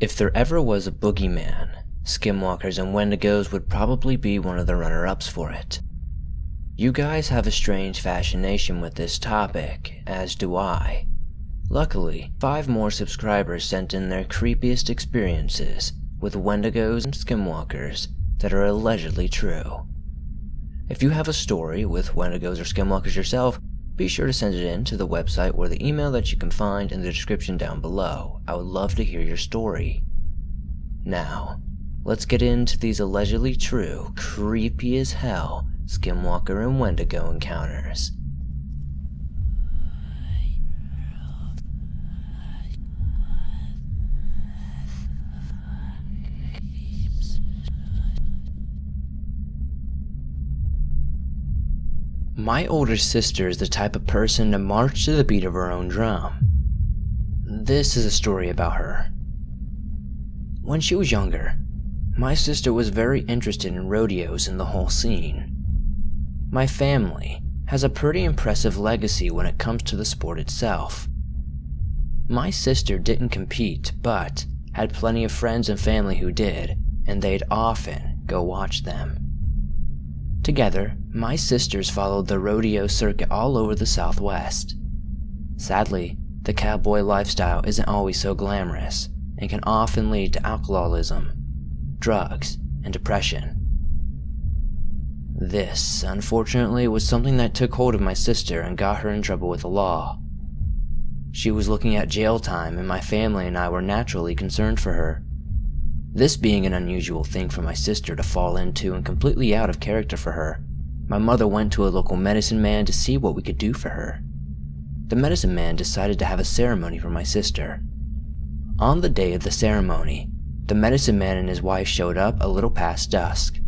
If there ever was a boogeyman, Skinwalkers and Wendigos would probably be one of the runner-ups for it. You guys have a strange fascination with this topic, as do I. Luckily, 5 more subscribers sent in their creepiest experiences with Wendigos and Skinwalkers that are allegedly true. If you have a story with Wendigos or Skinwalkers yourself, be sure to send it in to the website or the email that you can find in the description down below. I would love to hear your story. Now, let's get into these allegedly true, creepy as hell Skinwalker and Wendigo encounters. My older sister is the type of person to march to the beat of her own drum. This is a story about her. When she was younger, my sister was very interested in rodeos and the whole scene. My family has a pretty impressive legacy when it comes to the sport itself. My sister didn't compete, but had plenty of friends and family who did, and they'd often go watch them. Together, my sisters followed the rodeo circuit all over the Southwest. Sadly, the cowboy lifestyle isn't always so glamorous and can often lead to alcoholism, drugs, and depression. This, unfortunately, was something that took hold of my sister and got her in trouble with the law. She was looking at jail time, and my family and I were naturally concerned for her. This being an unusual thing for my sister to fall into and completely out of character for her, my mother went to a local medicine man to see what we could do for her. The medicine man decided to have a ceremony for my sister. On the day of the ceremony, the medicine man and his wife showed up a little past dusk.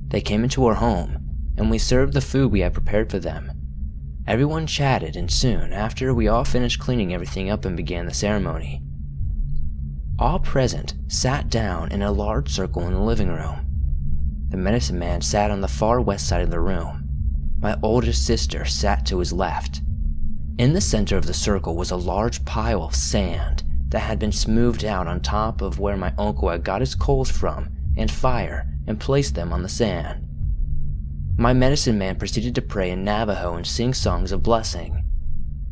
They came into our home, and we served the food we had prepared for them. Everyone chatted, and soon after, we all finished cleaning everything up and began the ceremony. All present sat down in a large circle in the living room. The medicine man sat on the far west side of the room. My oldest sister sat to his left. In the center of the circle was a large pile of sand that had been smoothed out on top of where my uncle had got his coals from and fire and placed them on the sand. My medicine man proceeded to pray in Navajo and sing songs of blessing.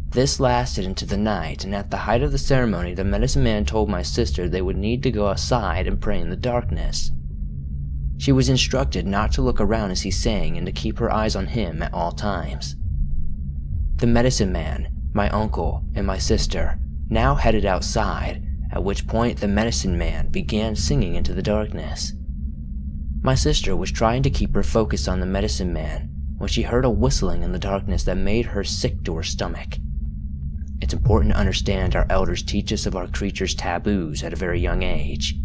This lasted into the night, and at the height of the ceremony, the medicine man told my sister they would need to go outside and pray in the darkness. She was instructed not to look around as he sang and to keep her eyes on him at all times. The medicine man, my uncle, and my sister now headed outside, at which point the medicine man began singing into the darkness. My sister was trying to keep her focus on the medicine man when she heard a whistling in the darkness that made her sick to her stomach. It's important to understand our elders teach us of our creatures' taboos at a very young age.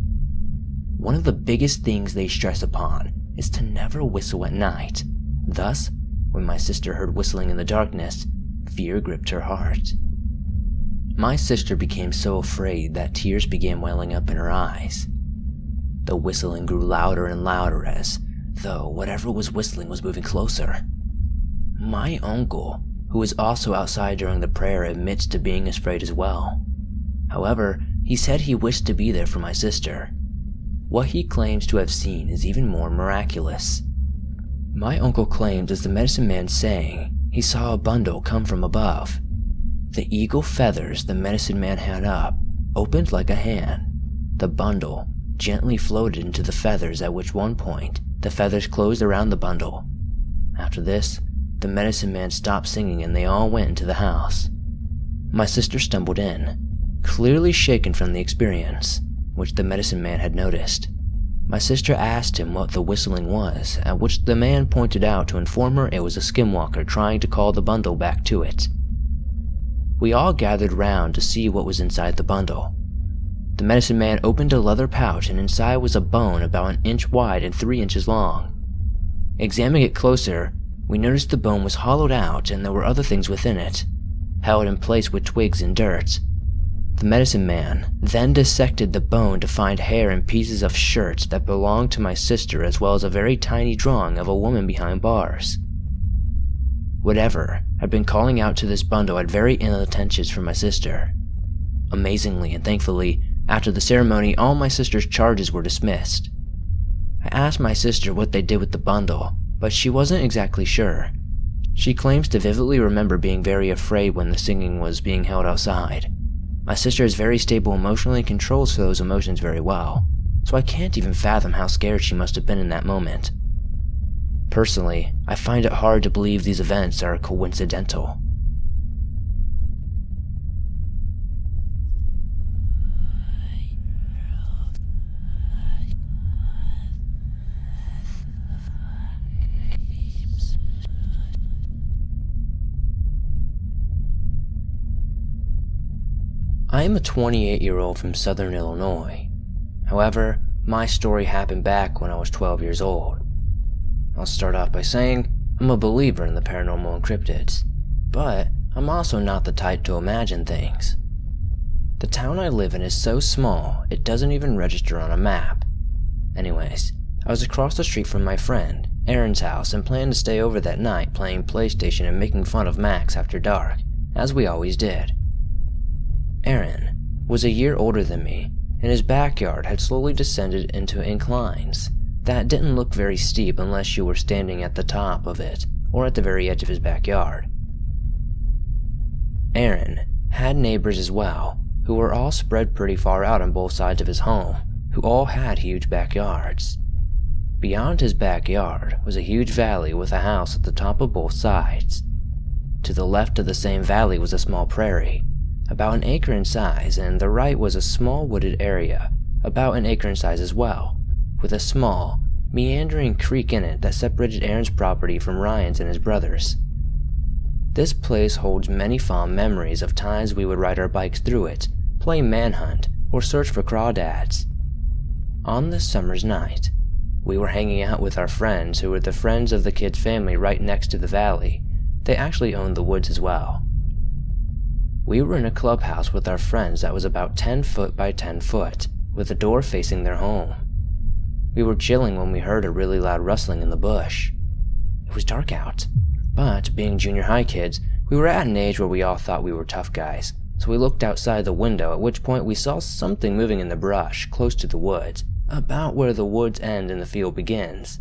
One of the biggest things they stress upon is to never whistle at night. Thus, when my sister heard whistling in the darkness, fear gripped her heart. My sister became so afraid that tears began welling up in her eyes. The whistling grew louder and louder as though whatever was whistling was moving closer. My uncle, who was also outside during the prayer, admits to being afraid as well. However, he said he wished to be there for my sister. What he claims to have seen is even more miraculous. My uncle claims as the medicine man sang, he saw a bundle come from above. The eagle feathers the medicine man had up opened like a hand. The bundle gently floated into the feathers, at which one point the feathers closed around the bundle. After this, the medicine man stopped singing and they all went into the house. My sister stumbled in, clearly shaken from the experience, which the medicine man had noticed. My sister asked him what the whistling was, at which the man pointed out to inform her it was a skinwalker trying to call the bundle back to it. We all gathered round to see what was inside the bundle. The medicine man opened a leather pouch, and inside was a bone about 1 inch wide and 3 inches long. Examining it closer, we noticed the bone was hollowed out and there were other things within it, held in place with twigs and dirt. The medicine man then dissected the bone to find hair and pieces of shirt that belonged to my sister, as well as a very tiny drawing of a woman behind bars. Whatever had been calling out to this bundle had very ill intentions for my sister. Amazingly and thankfully, After the ceremony, all my sister's charges were dismissed. I asked my sister what they did with the bundle, but she wasn't exactly sure. She claims to vividly remember being very afraid when the singing was being held outside. My sister is very stable emotionally and controls those emotions very well, so I can't even fathom how scared she must have been in that moment. Personally, I find it hard to believe these events are coincidental. I am a 28-year-old from southern Illinois. However, my story happened back when I was 12 years old. I'll start off by saying I'm a believer in the paranormal and cryptids, but I'm also not the type to imagine things. The town I live in is so small, it doesn't even register on a map. Anyways, I was across the street from my friend, Aaron's house, and planned to stay over that night playing PlayStation and making fun of Max after dark, as we always did. Aaron was a year older than me, and his backyard had slowly descended into inclines that didn't look very steep unless you were standing at the top of it or at the very edge of his backyard. Aaron had neighbors as well, who were all spread pretty far out on both sides of his home, who all had huge backyards. Beyond his backyard was a huge valley with a house at the top of both sides. To the left of the same valley was a small prairie, about 1 acre in size, and the right was a small wooded area, about 1 acre in size as well, with a small, meandering creek in it that separated Aaron's property from Ryan's and his brother's. This place holds many fond memories of times we would ride our bikes through it, play manhunt, or search for crawdads. On this summer's night, we were hanging out with our friends who were the friends of the kid's family right next to the valley. They actually owned the woods as well. We were in a clubhouse with our friends that was about 10 foot by 10 foot, with a door facing their home. We were chilling when we heard a really loud rustling in the bush. It was dark out, but being junior high kids, we were at an age where we all thought we were tough guys, so we looked outside the window, at which point we saw something moving in the brush close to the woods, about where the woods end and the field begins.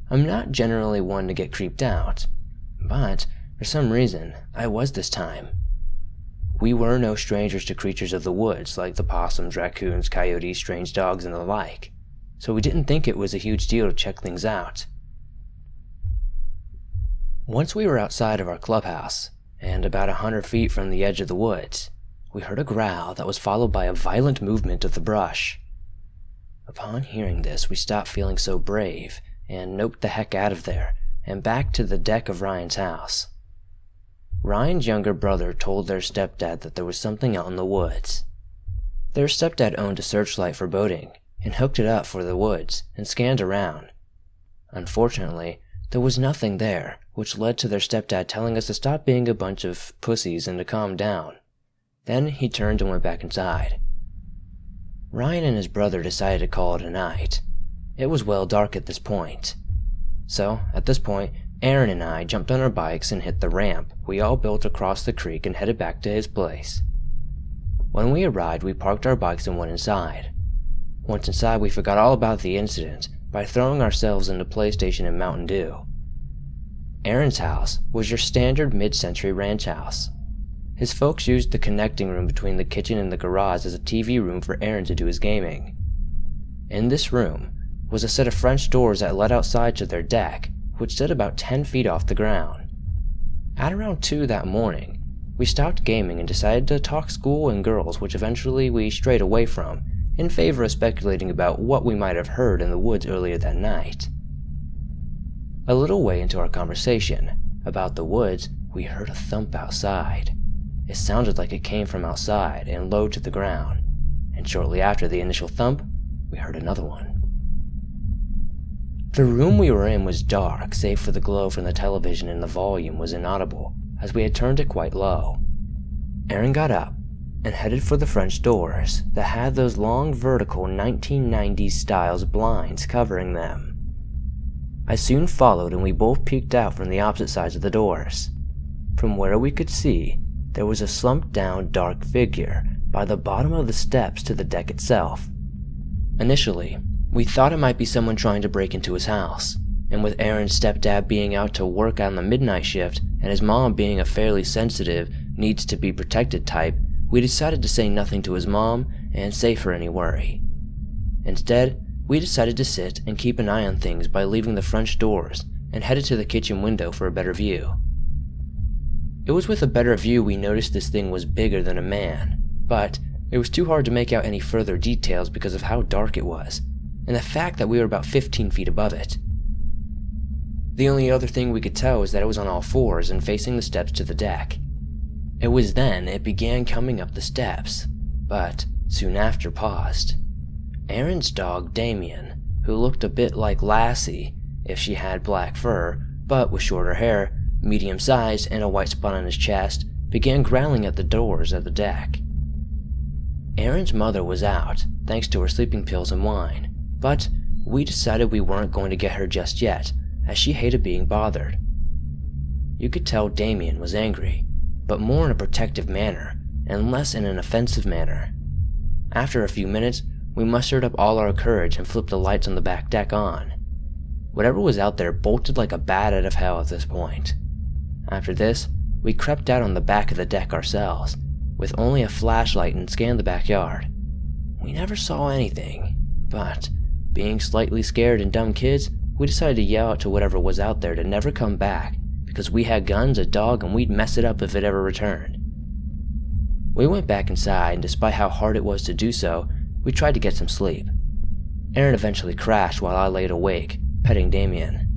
I'm not generally one to get creeped out, but for some reason, I was this time. We were no strangers to creatures of the woods like the possums, raccoons, coyotes, strange dogs, and the like, so we didn't think it was a huge deal to check things out. Once we were outside of our clubhouse, and about 100 feet from the edge of the woods, we heard a growl that was followed by a violent movement of the brush. Upon hearing this, we stopped feeling so brave and noped the heck out of there and back to the deck of Ryan's house. Ryan's younger brother told their stepdad that there was something out in the woods. Their stepdad owned a searchlight for boating and hooked it up for the woods and scanned around. Unfortunately, there was nothing there, which led to their stepdad telling us to stop being a bunch of pussies and to calm down. Then he turned and went back inside. Ryan and his brother decided to call it a night. It was well dark at this point. So, at this point, Aaron and I jumped on our bikes and hit the ramp we all built across the creek and headed back to his place. When we arrived, we parked our bikes and went inside. Once inside, we forgot all about the incident by throwing ourselves into PlayStation and Mountain Dew. Aaron's house was your standard mid-century ranch house. His folks used the connecting room between the kitchen and the garage as a TV room for Aaron to do his gaming. In this room was a set of French doors that led outside to their deck, which stood about 10 feet off the ground. At around 2 that morning, we stopped gaming and decided to talk school and girls, which eventually we strayed away from, in favor of speculating about what we might have heard in the woods earlier that night. A little way into our conversation about the woods, we heard a thump outside. It sounded like it came from outside and low to the ground, and shortly after the initial thump, we heard another one. The room we were in was dark, save for the glow from the television, and the volume was inaudible, as we had turned it quite low. Aaron got up and headed for the French doors that had those long vertical 1990s styles blinds covering them. I soon followed and we both peeked out from the opposite sides of the doors. From where we could see, there was a slumped down dark figure by the bottom of the steps to the deck itself. Initially, we thought it might be someone trying to break into his house, and with Aaron's stepdad being out to work on the midnight shift and his mom being a fairly sensitive, needs to be protected type, we decided to say nothing to his mom and save her any worry. Instead, we decided to sit and keep an eye on things by leaving the front doors and headed to the kitchen window for a better view. It was with a better view we noticed this thing was bigger than a man, but it was too hard to make out any further details because of how dark it was, and the fact that we were about 15 feet above it. The only other thing we could tell was that it was on all fours and facing the steps to the deck. It was then it began coming up the steps, but soon after paused. Aaron's dog Damien, who looked a bit like Lassie if she had black fur, but with shorter hair, medium-sized, and a white spot on his chest, began growling at the doors of the deck. Aaron's mother was out, thanks to her sleeping pills and wine, but we decided we weren't going to get her just yet, as she hated being bothered. You could tell Damien was angry, but more in a protective manner, and less in an offensive manner. After a few minutes, we mustered up all our courage and flipped the lights on the back deck on. Whatever was out there bolted like a bat out of hell at this point. After this, we crept out on the back of the deck ourselves, with only a flashlight, and scanned the backyard. We never saw anything, but being slightly scared and dumb kids, we decided to yell out to whatever was out there to never come back, because we had guns, a dog, and we'd mess it up if it ever returned. We went back inside, and despite how hard it was to do so, we tried to get some sleep. Aaron eventually crashed while I laid awake, petting Damien.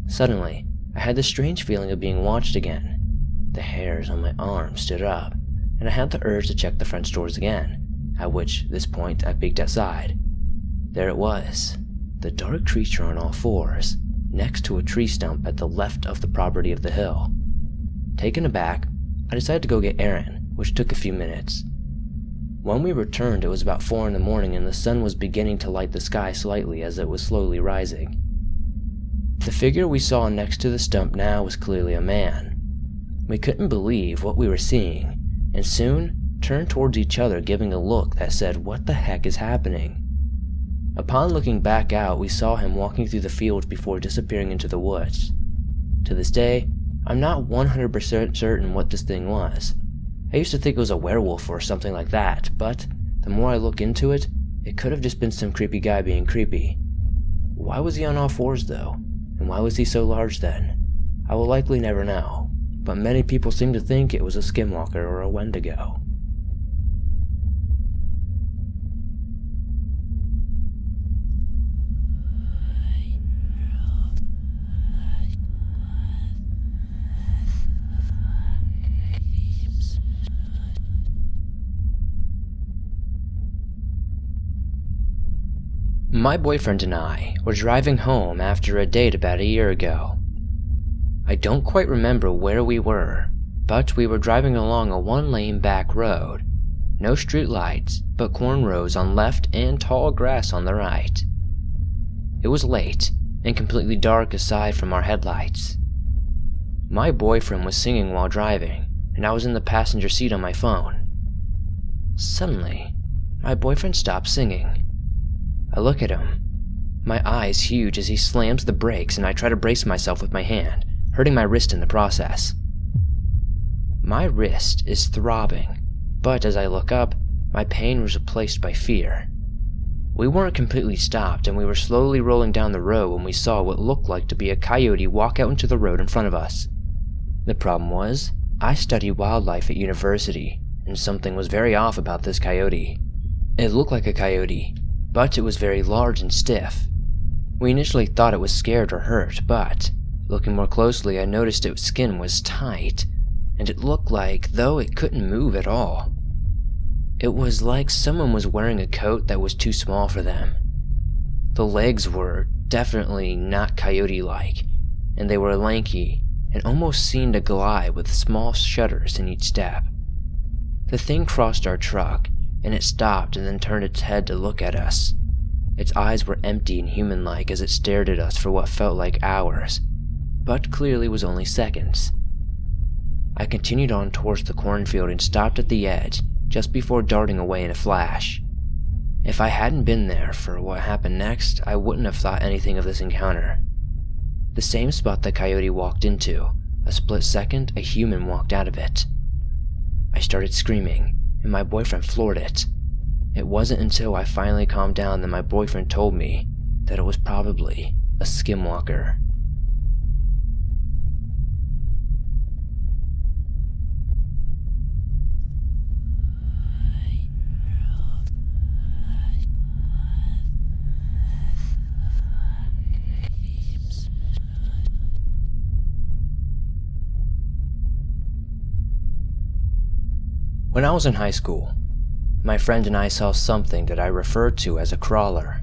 Suddenly, I had the strange feeling of being watched again. The hairs on my arm stood up, and I had the urge to check the front doors again, at this point I peeked outside. There it was, the dark creature on all fours, next to a tree stump at the left of the property of the hill. Taken aback, I decided to go get Aaron, which took a few minutes. When we returned, it was about 4 in the morning and the sun was beginning to light the sky slightly as it was slowly rising. The figure we saw next to the stump now was clearly a man. We couldn't believe what we were seeing, and soon turned towards each other giving a look that said, "What the heck is happening?" Upon looking back out, we saw him walking through the fields before disappearing into the woods. To this day, I'm not 100% certain what this thing was. I used to think it was a werewolf or something like that, but the more I look into it, it could have just been some creepy guy being creepy. Why was he on all fours though? And why was he so large then? I will likely never know, but many people seem to think it was a Skinwalker or a Wendigo. My boyfriend and I were driving home after a date about a year ago. I don't quite remember where we were, but we were driving along a one-lane back road. No street lights, but corn rows on left and tall grass on the right. It was late and completely dark aside from our headlights. My boyfriend was singing while driving, and I was in the passenger seat on my phone. Suddenly, my boyfriend stopped singing. I look at him, my eyes huge as he slams the brakes, and I try to brace myself with my hand, hurting my wrist in the process. My wrist is throbbing, but as I look up, my pain was replaced by fear. We weren't completely stopped, and we were slowly rolling down the road when we saw what looked like to be a coyote walk out into the road in front of us. The problem was, I studied wildlife at university, and something was very off about this coyote. It looked like a coyote, but it was very large and stiff. We initially thought it was scared or hurt, but looking more closely I noticed its skin was tight, and it looked like though it couldn't move at all. It was like someone was wearing a coat that was too small for them. The legs were definitely not coyote-like, and they were lanky and almost seemed to glide with small shudders in each step. The thing crossed our truck, and it stopped and then turned its head to look at us. Its eyes were empty and human-like as it stared at us for what felt like hours, but clearly was only seconds. I continued on towards the cornfield and stopped at the edge, just before darting away in a flash. If I hadn't been there for what happened next, I wouldn't have thought anything of this encounter. The same spot that Coyote walked into, a split second, a human walked out of it. I started screaming, and my boyfriend floored it. It wasn't until I finally calmed down that my boyfriend told me that it was probably a Skinwalker. When I was in high school, my friend and I saw something that I referred to as a crawler.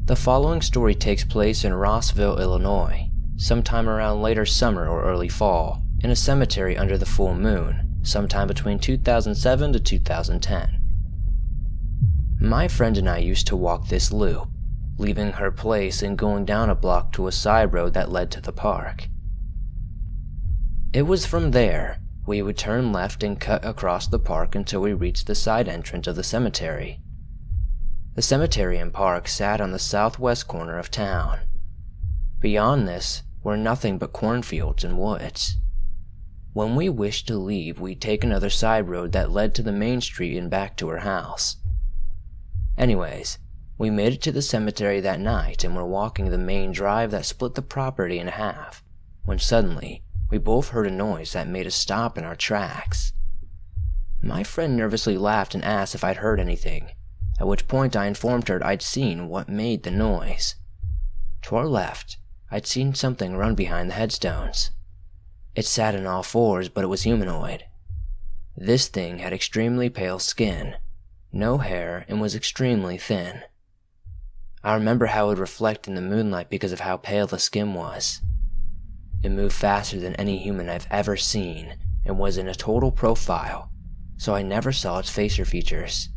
The following story takes place in Rossville, Illinois, sometime around later summer or early fall, in a cemetery under the full moon, sometime between 2007 to 2010. My friend and I used to walk this loop, leaving her place and going down a block to a side road that led to the park. It was from there we would turn left and cut across the park until we reached the side entrance of the cemetery. The cemetery and park sat on the southwest corner of town. Beyond this were nothing but cornfields and woods. When we wished to leave, we'd take another side road that led to the main street and back to her house. Anyways, we made it to the cemetery that night and were walking the main drive that split the property in half, when suddenly, we both heard a noise that made us stop in our tracks. My friend nervously laughed and asked if I'd heard anything, at which point I informed her I'd seen what made the noise. To our left, I'd seen something run behind the headstones. It sat on all fours, but it was humanoid. This thing had extremely pale skin, no hair, and was extremely thin. I remember how it would reflect in the moonlight because of how pale the skin was. It moved faster than any human I've ever seen and was in a total profile, so I never saw its face or features.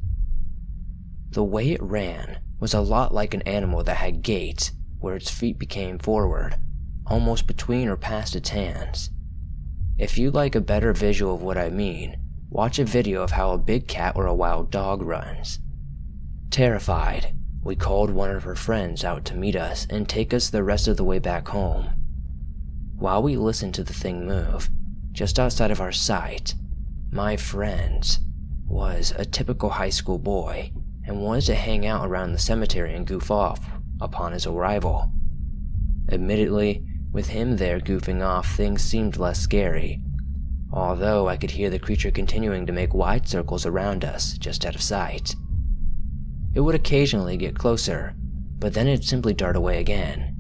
The way it ran was a lot like an animal that had gait, where its feet became forward, almost between or past its hands. If you'd like a better visual of what I mean, watch a video of how a big cat or a wild dog runs. Terrified, we called one of her friends out to meet us and take us the rest of the way back home. While we listened to the thing move, just outside of our sight, my friend was a typical high school boy and wanted to hang out around the cemetery and goof off upon his arrival. Admittedly, with him there goofing off, things seemed less scary, although I could hear the creature continuing to make wide circles around us just out of sight. It would occasionally get closer, but then it'd simply dart away again.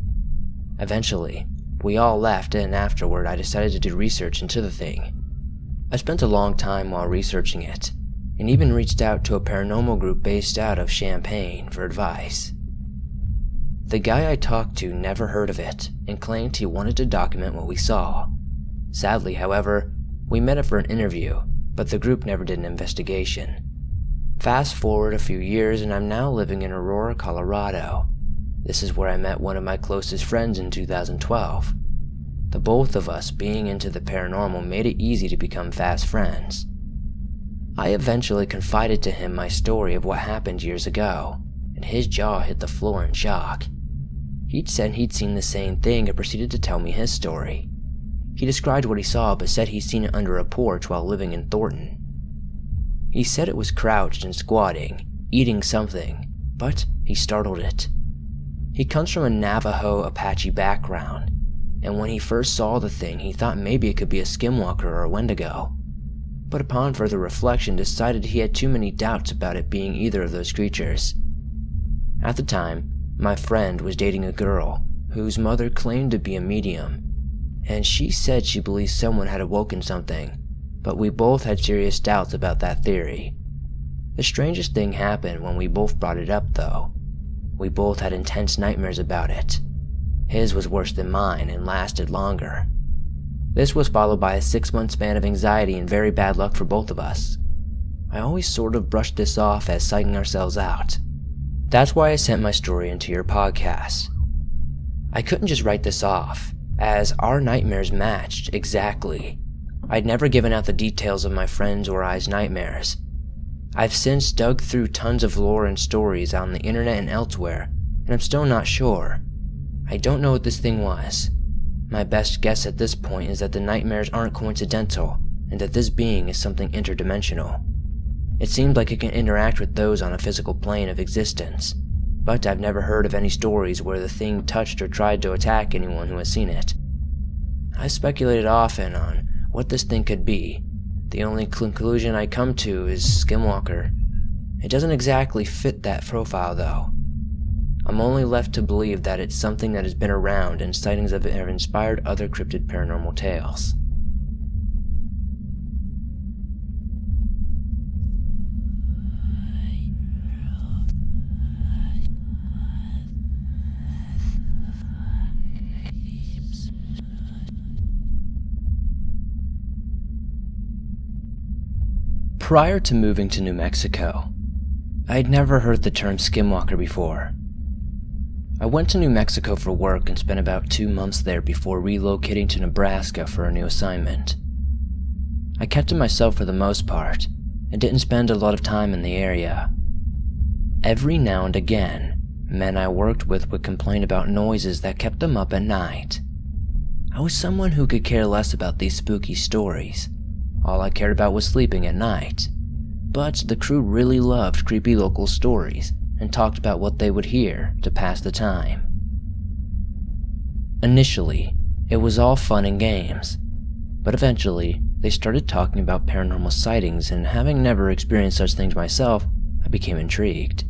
Eventually, we all left, and afterward I decided to do research into the thing. I spent a long time while researching it, and even reached out to a paranormal group based out of Champaign for advice. The guy I talked to never heard of it, and claimed he wanted to document what we saw. Sadly, however, we met up for an interview, but the group never did an investigation. Fast forward a few years and I'm now living in Aurora, Colorado. This is where I met one of my closest friends in 2012. The both of us being into the paranormal made it easy to become fast friends. I eventually confided to him my story of what happened years ago, and his jaw hit the floor in shock. He'd said he'd seen the same thing and proceeded to tell me his story. He described what he saw but said he'd seen it under a porch while living in Thornton. He said it was crouched and squatting, eating something, but he startled it. He comes from a Navajo Apache background, and when he first saw the thing he thought maybe it could be a Skinwalker or a Wendigo, but upon further reflection decided he had too many doubts about it being either of those creatures. At the time, my friend was dating a girl whose mother claimed to be a medium, and she said she believed someone had awoken something, but we both had serious doubts about that theory. The strangest thing happened when we both brought it up though. We both had intense nightmares about it. His was worse than mine and lasted longer. This was followed by a 6-month span of anxiety and very bad luck for both of us. I always sort of brushed this off as psyching ourselves out. That's why I sent my story into your podcast. I couldn't just write this off, as our nightmares matched exactly. I'd never given out the details of my friends or I's nightmares. I've since dug through tons of lore and stories on the internet and elsewhere, and I'm still not sure. I don't know what this thing was. My best guess at this point is that the nightmares aren't coincidental, and that this being is something interdimensional. It seemed like it can interact with those on a physical plane of existence, but I've never heard of any stories where the thing touched or tried to attack anyone who has seen it. I've speculated often on what this thing could be. The only conclusion I come to is Skinwalker. It doesn't exactly fit that profile though. I'm only left to believe that it's something that has been around and sightings of it have inspired other cryptid paranormal tales. Prior to moving to New Mexico, I'd never heard the term Skinwalker before. I went to New Mexico for work and spent about 2 months there before relocating to Nebraska for a new assignment. I kept to myself for the most part, and didn't spend a lot of time in the area. Every now and again, men I worked with would complain about noises that kept them up at night. I was someone who could care less about these spooky stories. All I cared about was sleeping at night. But the crew really loved creepy local stories and talked about what they would hear to pass the time. Initially, it was all fun and games, but eventually they started talking about paranormal sightings, and having never experienced such things myself, I became intrigued.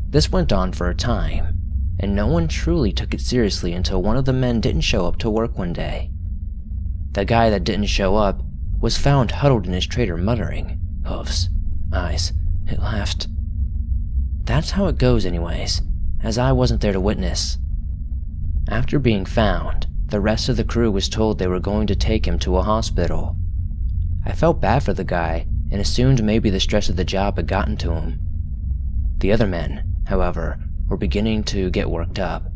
This went on for a time, and no one truly took it seriously until one of the men didn't show up to work one day. The guy that didn't show up was found huddled in his trailer muttering, "Hoofs, eyes, it laughed." That's how it goes anyways, as I wasn't there to witness. After being found, the rest of the crew was told they were going to take him to a hospital. I felt bad for the guy and assumed maybe the stress of the job had gotten to him. The other men, however, were beginning to get worked up.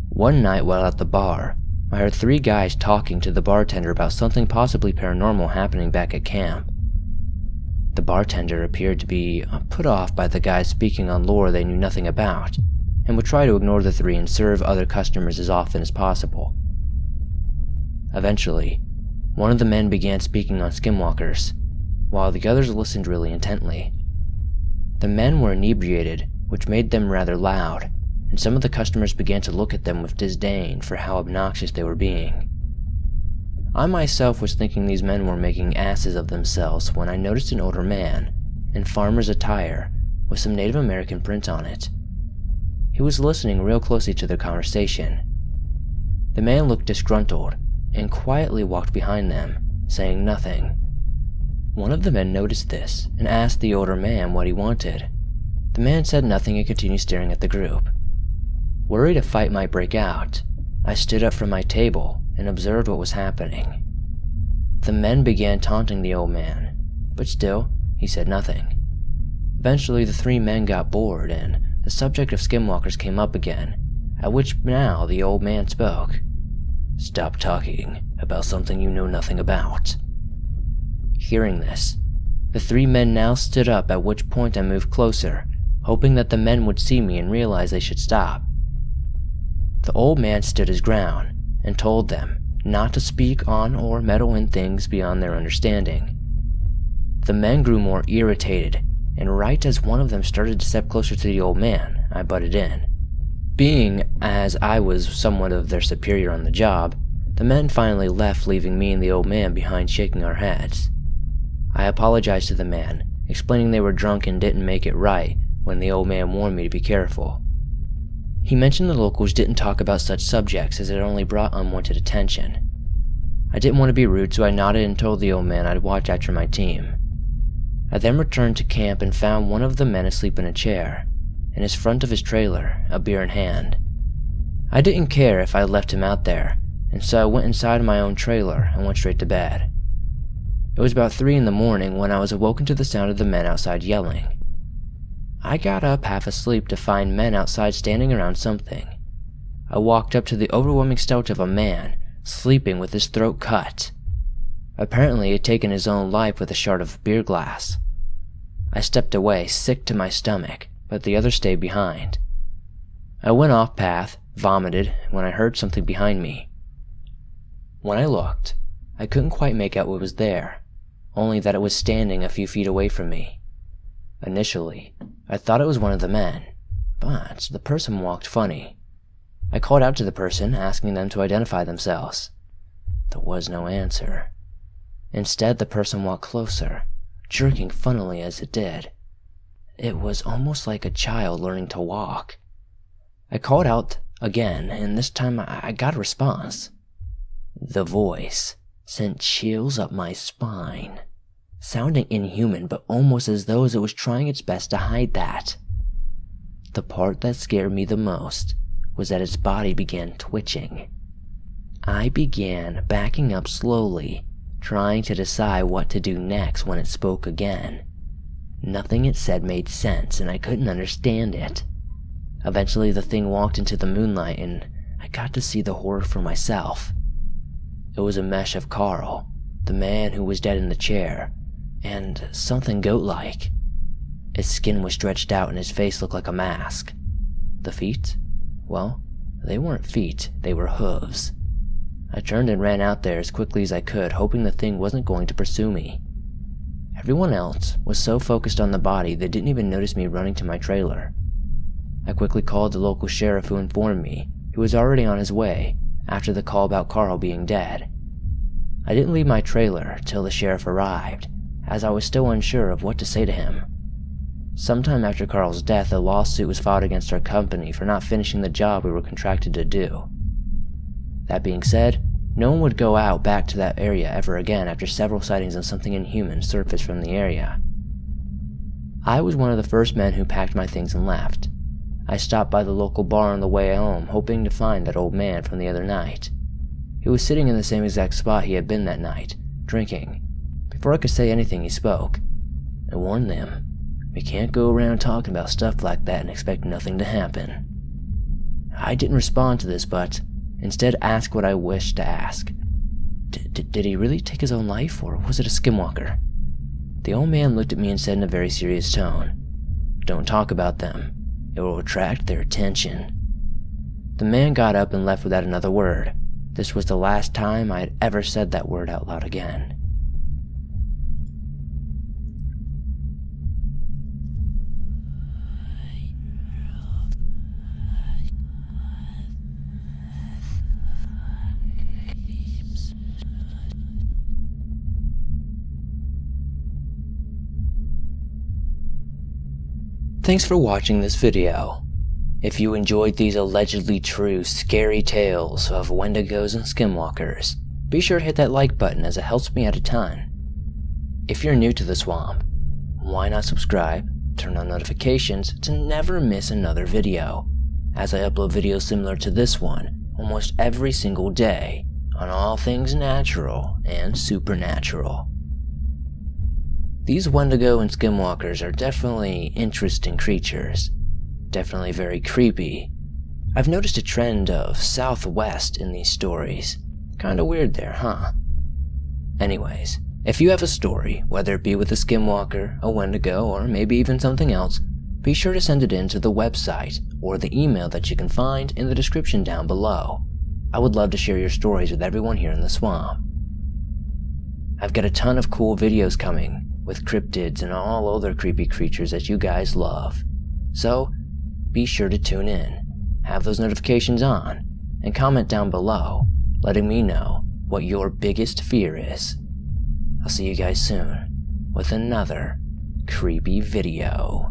One night while at the bar, I heard 3 guys talking to the bartender about something possibly paranormal happening back at camp. The bartender appeared to be put off by the guys speaking on lore they knew nothing about, and would try to ignore the 3 and serve other customers as often as possible. Eventually, one of the men began speaking on Skinwalkers, while the others listened really intently. The men were inebriated, which made them rather loud, and some of the customers began to look at them with disdain for how obnoxious they were being. I myself was thinking these men were making asses of themselves when I noticed an older man, in farmer's attire, with some Native American print on it. He was listening real closely to their conversation. The man looked disgruntled, and quietly walked behind them, saying nothing. One of the men noticed this, and asked the older man what he wanted. The man said nothing and continued staring at the group. Worried a fight might break out, I stood up from my table and observed what was happening. The men began taunting the old man, but still, he said nothing. Eventually, the 3 men got bored, and the subject of Skinwalkers came up again, at which now the old man spoke. "Stop talking about something you know nothing about." Hearing this, the 3 men now stood up, at which point I moved closer, hoping that the men would see me and realize they should stop. The old man stood his ground and told them not to speak on or meddle in things beyond their understanding. The men grew more irritated, and right as one of them started to step closer to the old man, I butted in. Being as I was somewhat of their superior on the job, the men finally left, leaving me and the old man behind shaking our heads. I apologized to the man, explaining they were drunk and didn't make it right when the old man warned me to be careful. He mentioned the locals didn't talk about such subjects as it only brought unwanted attention. I didn't want to be rude, so I nodded and told the old man I'd watch after my team. I then returned to camp and found one of the men asleep in a chair, in his front of his trailer, a beer in hand. I didn't care if I left him out there, and so I went inside my own trailer and went straight to bed. It was about 3 in the morning when I was awoken to the sound of the men outside yelling. I got up half asleep to find men outside standing around something. I walked up to the overwhelming stout of a man, sleeping with his throat cut. Apparently he had taken his own life with a shard of beer glass. I stepped away, sick to my stomach, but the others stayed behind. I went off path, vomited, when I heard something behind me. When I looked, I couldn't quite make out what was there, only that it was standing a few feet away from me. Initially, I thought it was one of the men, but the person walked funny. I called out to the person, asking them to identify themselves. There was no answer. Instead, the person walked closer, jerking funnily as it did. It was almost like a child learning to walk. I called out again, and this time I got a response. The voice sent chills up my spine, sounding inhuman but almost as though it was trying its best to hide that. The part that scared me the most was that its body began twitching. I began backing up slowly, trying to decide what to do next when it spoke again. Nothing it said made sense, and I couldn't understand it. Eventually the thing walked into the moonlight, and I got to see the horror for myself. It was a mesh of Carl, the man who was dead in the chair, and something goat-like. His skin was stretched out and his face looked like a mask. The feet? Well, they weren't feet, they were hooves. I turned and ran out there as quickly as I could, hoping the thing wasn't going to pursue me. Everyone else was so focused on the body they didn't even notice me running to my trailer. I quickly called the local sheriff, who informed me he was already on his way after the call about Carl being dead. I didn't leave my trailer till the sheriff arrived, as I was still unsure of what to say to him. Sometime after Carl's death, a lawsuit was filed against our company for not finishing the job we were contracted to do. That being said, no one would go out back to that area ever again after several sightings of something inhuman surfaced from the area. I was one of the first men who packed my things and left. I stopped by the local bar on the way home, hoping to find that old man from the other night. He was sitting in the same exact spot he had been that night, drinking. Before I could say anything, he spoke. I warned them, we can't go around talking about stuff like that and expect nothing to happen. I didn't respond to this, but instead asked what I wished to ask. Did he really take his own life, or was it a Skinwalker? The old man looked at me and said in a very serious tone, Don't talk about them. It will attract their attention. The man got up and left without another word. This was the last time I had ever said that word out loud again. Thanks for watching this video. If you enjoyed these allegedly true scary tales of Wendigos and Skinwalkers, be sure to hit that like button as it helps me out a ton. If you're new to the swamp, why not subscribe, turn on notifications to never miss another video, as I upload videos similar to this one almost every single day on all things natural and supernatural. These Wendigo and Skinwalkers are definitely interesting creatures, definitely very creepy. I've noticed a trend of southwest in these stories. Kinda weird there, huh? Anyways, if you have a story, whether it be with a Skinwalker, a Wendigo, or maybe even something else, be sure to send it in to the website or the email that you can find in the description down below. I would love to share your stories with everyone here in the swamp. I've got a ton of cool videos coming, with cryptids and all other creepy creatures that you guys love. So, be sure to tune in, have those notifications on, and comment down below, letting me know what your biggest fear is. I'll see you guys soon with another creepy video.